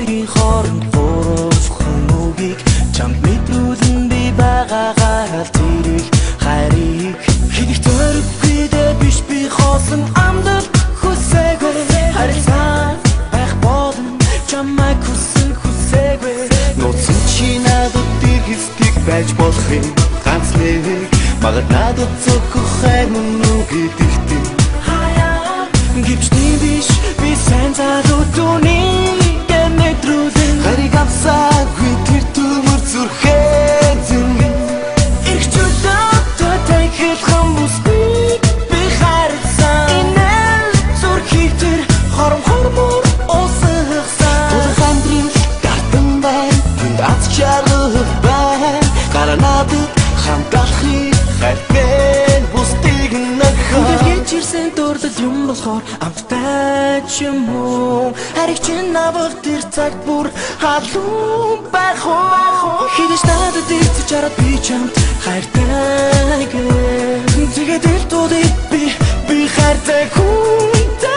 бидний хооронд гурван үгийг чамд мэдрүүлэн би байгаагаар тэрийг хайрыг хэдих төрөхгүй дээ биш би хоосон амдал хүсээгүй харилцаа байх болно чамайг хүсээгүй нууцсан чи надад дэргэсдэг байж болох юм ганц нэг магад надад зөвхөн хайр мөн үгүй дэртэн гипсний биш би сайн залуудуунийг мэдрүүлэн хариг авсаагүй тэр төмөр зүрхээ зэн эргчүүлээд тэйхэл хамбусгүй би харсан инэл зүрхий тэр хормор уусгасан тэр хандрын дартан бай тэнд аз чарах бай гаранадад хамталхыг хайртай бусдыг нөхөр чирсэн дурдад юм болохоор амттай ч юм уу хариг чин навах тэр цаг бүр халуун байх уу хидэж надад ирж чараад би чамд хайртай гэ тэгээд ил туудыг би хайртай хүнтэй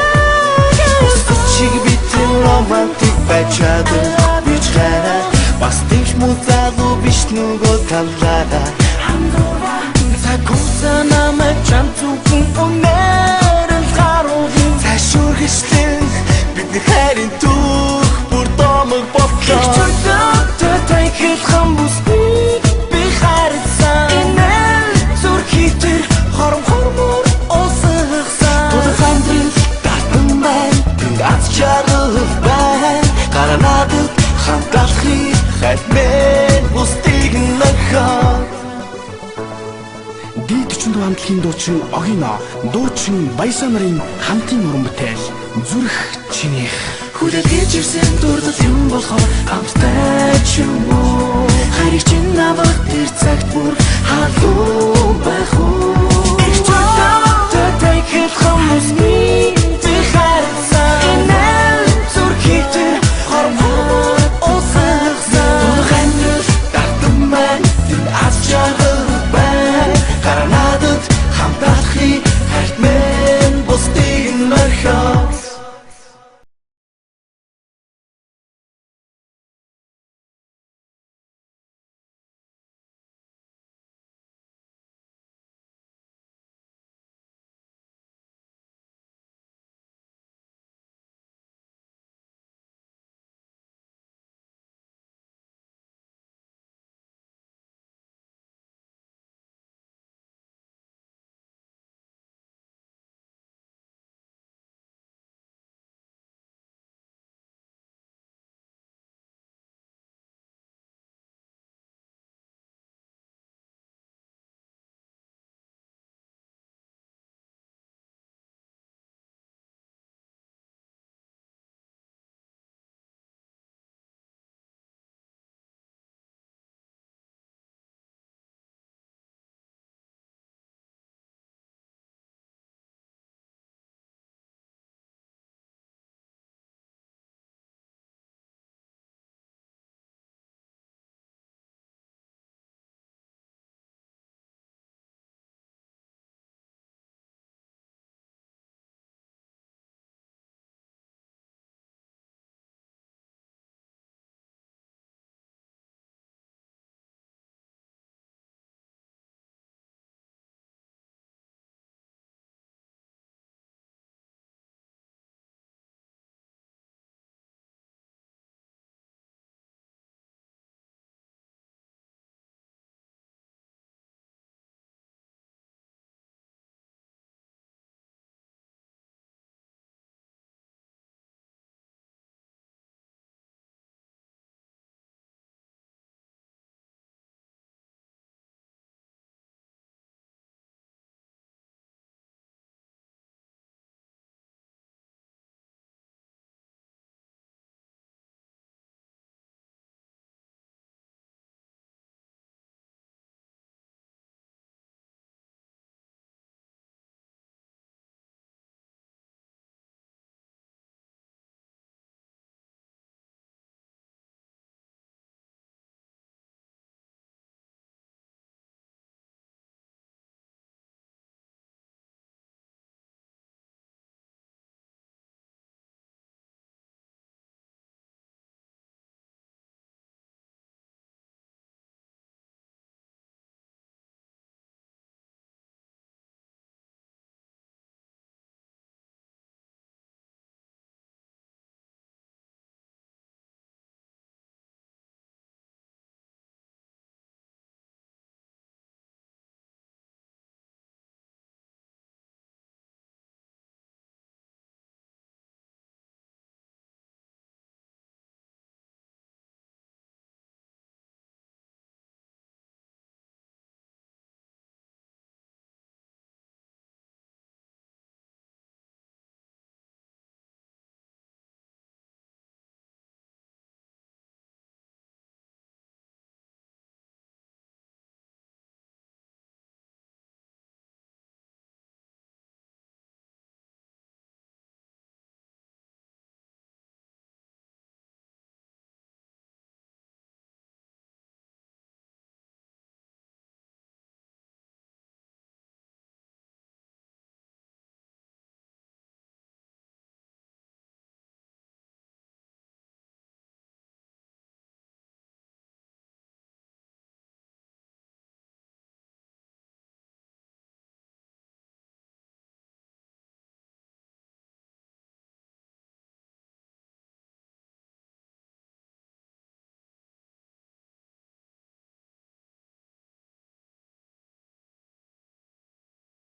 чиг битэн романтик байчаад бич хайраа бас тийш музалуу биш нөгөө талаараа цагуусан намайг чам зүгэн өнөрөл гаруул цаашурхишлэн бидний хайрын түүх бүр домог боллоо тэйхэл хамбусгүй би харсан инэл зүрхий тэр хормор уусгасан тэр хандрын дартан бай тэнд аз чарах бай гаранадад хамталхыг хайртай бусдыг нөхөр D40 хамтлагийн дуучин Огино дуучин Баясаа нарын хамтын уран бүтээл зүрх чинийх хүлээд хийж ирсэн дурдал юм болохоор амттай ч юм уу хариг чин навах тэр цагт бүр халуун байх уу эргчүүлээд тэйхэл хамбусгүй